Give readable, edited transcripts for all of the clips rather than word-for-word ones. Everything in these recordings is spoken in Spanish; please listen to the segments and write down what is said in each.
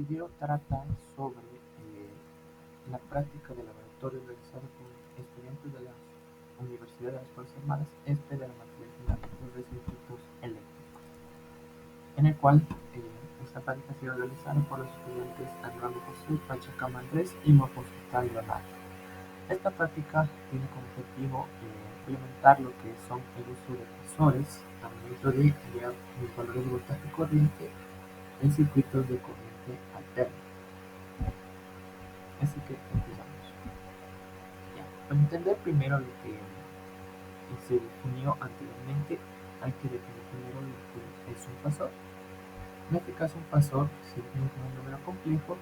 video trata sobre la práctica de laboratorio realizada con estudiantes de las universidades de las Fuerzas Armadas, de la materia de fundamentos de circuitos eléctricos, en el cual esta práctica ha sido realizada por los estudiantes Armando José, Pacheco Andrés y Mojosutal Leonardo. Esta práctica tiene como objetivo implementar lo que son el uso de tensores al momento de enviar los valores de voltaje y corriente en circuitos de corriente alterna. Así que empezamos. Ya. Para entender primero lo que se definió anteriormente, hay que definir primero lo que es un fasor. En este caso, un fasor se define como un número complejo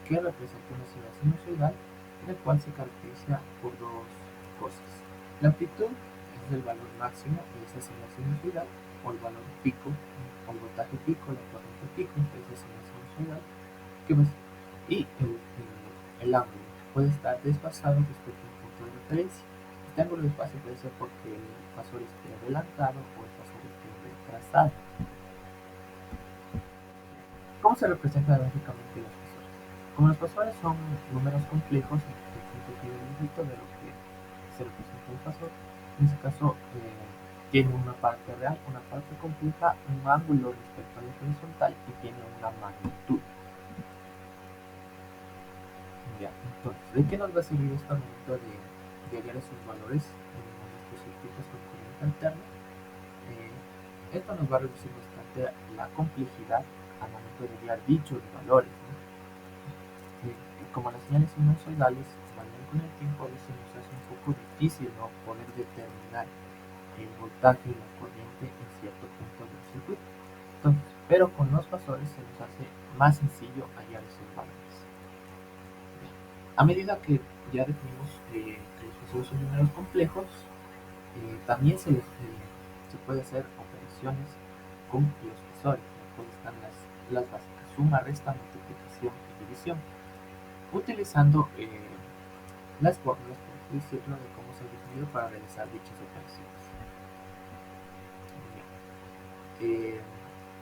que representa una señal sinusoidal, en el cual se caracteriza por dos cosas. La amplitud es el valor máximo de esa señal sinusoidal, o el valor pico, o el voltaje pico, la corriente pico de esa señal sinusoidal, y el ángulo puede estar desfasado respecto a un punto de referencia. Este ángulo de desfase puede ser porque el fasor esté adelantado o el fasor esté retrasado. ¿Cómo se representan gráficamente los fasores? Como los fasores son números complejos, el punto tiene el dígito de lo que se representa un fasor. En este caso tiene una parte real, una parte compleja, un ángulo respecto al eje horizontal y tiene una magnitud. Ya, entonces, ¿de qué nos va a servir esto al momento de hallar esos valores en nuestros circuitos con corriente alterna? Esto nos va a reducir bastante la complejidad al momento de hallar dichos valores, ¿no? Como las señales sinusoidales varían con el tiempo, a veces nos hace un poco difícil, ¿no?, poder determinar el voltaje y la corriente en cierto punto del circuito. Entonces, pero con los fasores se nos hace más sencillo hallar esos valores. A medida que ya definimos que los fasores son números complejos, también se puede hacer operaciones con los fasores, ¿no? Donde están las básicas: suma, resta, multiplicación y división, utilizando las fórmulas, por así decirlo, de cómo se han definido para realizar dichas operaciones.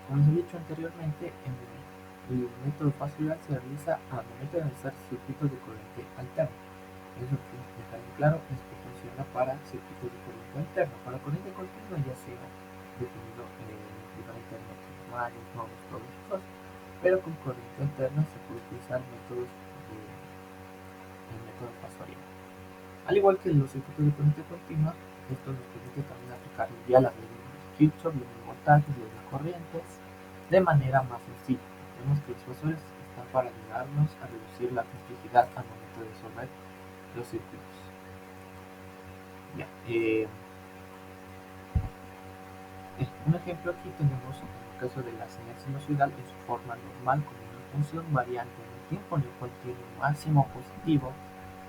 Como les he dicho anteriormente, el método fasorial se realiza al momento de realizar circuitos de corriente alterna. Eso que dejar en claro es que funciona para circuitos de corriente alterna. Para corriente continua ya se ha definido diferentes métodos, varios, nodos, todos esos, pero con corriente alterna se puede utilizar el método fasorial. Al igual que los circuitos de corriente continua, esto nos permite también aplicar ya las leyes de Kirchhoff, leyes de voltajes, leyes de corrientes, de manera más sencilla. Vemos que los fasores están para ayudarnos a reducir la complejidad al momento de resolver los circuitos. Ya, un ejemplo aquí tenemos en el caso de la señal sinusoidal en su forma normal como una función variante en el tiempo, en el cual tiene un máximo positivo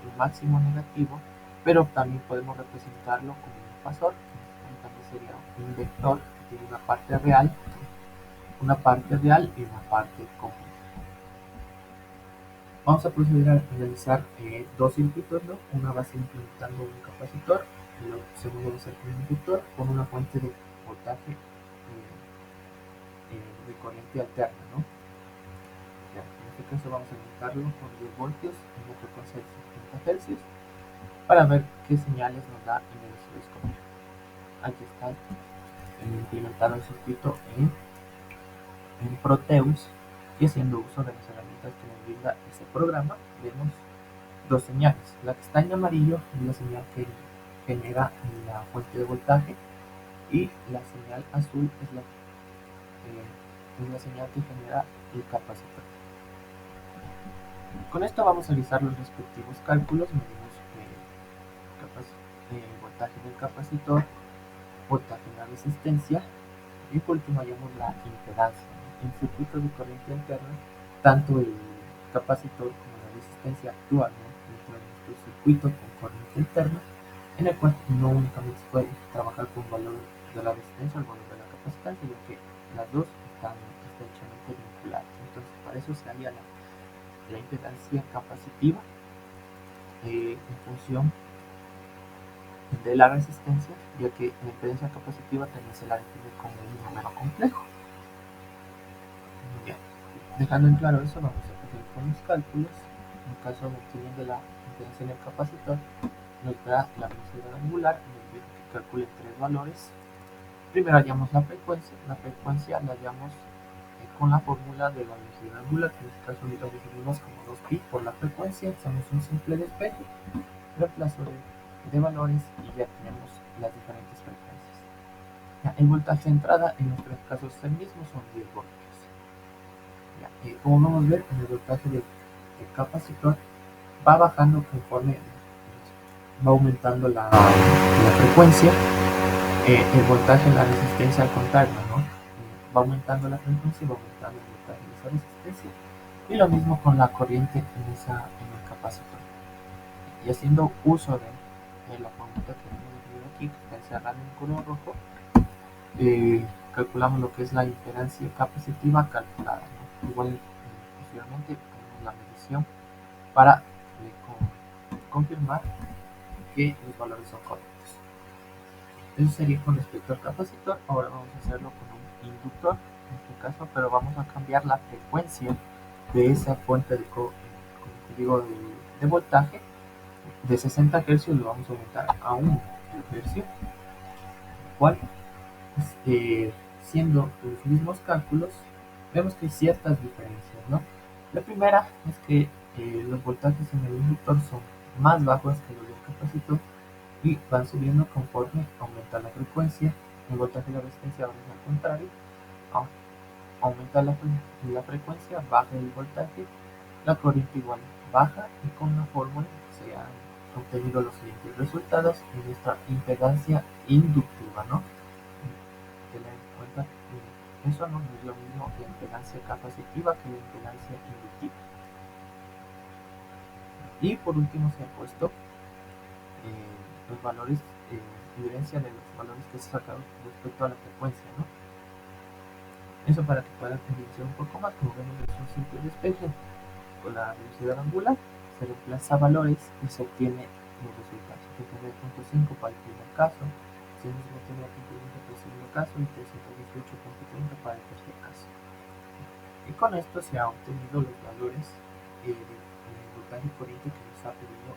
y un máximo negativo, pero también podemos representarlo como un fasor, que también sería un vector que tiene una parte real y una parte compleja. Vamos a proceder a realizar dos circuitos, ¿no? Una va a ser implementando un capacitor, y el segundo va a ser un inductor con una fuente de voltaje de corriente alterna, ¿no? Ya, en este caso vamos a aumentarlo con 10 voltios en una frecuencia de 50 Hz para ver qué señales nos da en el osciloscopio. Aquí está implementado el circuito en Proteus, y haciendo uso de las herramientas que nos brinda ese programa, vemos dos señales. La que está en amarillo es la señal que genera la fuente de voltaje, y la señal azul es la señal que genera el capacitor. Con esto vamos a realizar los respectivos cálculos. Medimos el voltaje del capacitor, voltaje en la resistencia, y por último hallamos la impedancia. En circuitos de corriente alterna, tanto el capacitor como la resistencia actúan, ¿no?, dentro de nuestro circuito con corriente alterna, en el cual no únicamente se puede trabajar con valor de la resistencia o el valor de la capacitancia, sino que las dos están estrechamente vinculadas. Entonces, para eso se haría la impedancia capacitiva en función de la resistencia, ya que la impedancia capacitiva también se la define como un número complejo. Bien. Dejando en claro eso, vamos a proceder con los cálculos. En el caso de obteniendo la impedancia en el capacitor, nos da la velocidad angular, nos dice que calcule tres valores. Primero hallamos la frecuencia la hallamos con la fórmula de la velocidad angular, que en este caso lo definimos como 2pi por la frecuencia, hacemos un simple despeje, reemplazo de valores y ya tenemos las diferentes frecuencias. Ya, el voltaje de entrada en nuestros casos es el mismo, son 10 voltios. Ya, como vamos a ver, el voltaje del capacitor va bajando conforme va aumentando la frecuencia. El voltaje en la resistencia al contrario, ¿no? Va aumentando la frecuencia y va aumentando el voltaje de esa resistencia. Y lo mismo con la corriente en el capacitor. Y haciendo uso de la fórmula que hemos definido aquí, que está encerrada en un color rojo, calculamos lo que es la impedancia capacitiva calculada, ¿no? Igual, posteriormente tenemos la medición para confirmar que los valores son correctos. Eso sería con respecto al capacitor. Ahora vamos a hacerlo con un inductor, en este caso, pero vamos a cambiar la frecuencia de esa fuente de voltaje. De 60 Hz lo vamos a aumentar a 1 Hz, cual siendo los mismos cálculos, vemos que hay ciertas diferencias, ¿no? La primera es que los voltajes en el inductor son más bajos que los del capacitor y van subiendo conforme aumenta la frecuencia. El voltaje de la resistencia ahora es al contrario, aumenta la frecuencia, baja el voltaje, la corriente igual baja, y con la fórmula se han obtenido los siguientes resultados en nuestra impedancia inductiva, ¿no? Tener en cuenta que eso no es lo mismo la impedancia capacitiva que la impedancia inductiva. Y por último se ha puesto los valores, evidencia de los valores que se sacaron respecto a la frecuencia, ¿no? Eso para que puedan evidenciar un poco más. Como vemos, es un simple despeje con la velocidad angular, se reemplaza valores y se obtiene los resultados. 79.5 para el primer caso, 159.20 para el segundo caso y 318.30 para el tercer caso. Y con esto se han obtenido los valores del voltaje corriente que nos ha pedido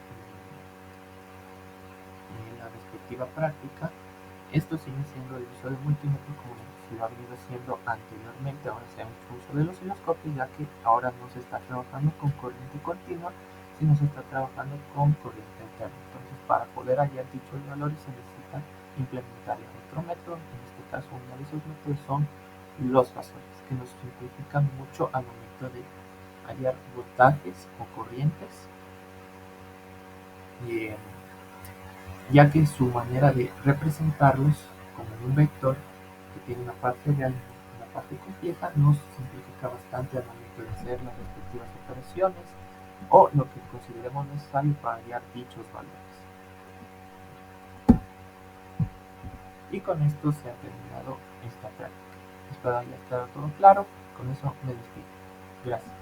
en la respectiva práctica. Esto sigue siendo el uso de multímetro como se lo ha venido haciendo anteriormente. Ahora se ha hecho uso del osciloscopio, ya que ahora no se está trabajando con corriente continua, sino se está trabajando con corriente alterna. Entonces, para poder hallar dichos valores se necesita implementar el micrómetro. En este caso, uno de esos métodos son los fasores, que nos simplifican mucho al momento de hallar voltajes o corrientes, ya que su manera de representarlos como un vector que tiene una parte real y una parte compleja nos simplifica bastante al momento de hacer las respectivas operaciones o lo que consideremos necesario para hallar dichos valores. Y con esto se ha terminado esta práctica. Espero haya estado todo claro. Con eso me despido. Gracias.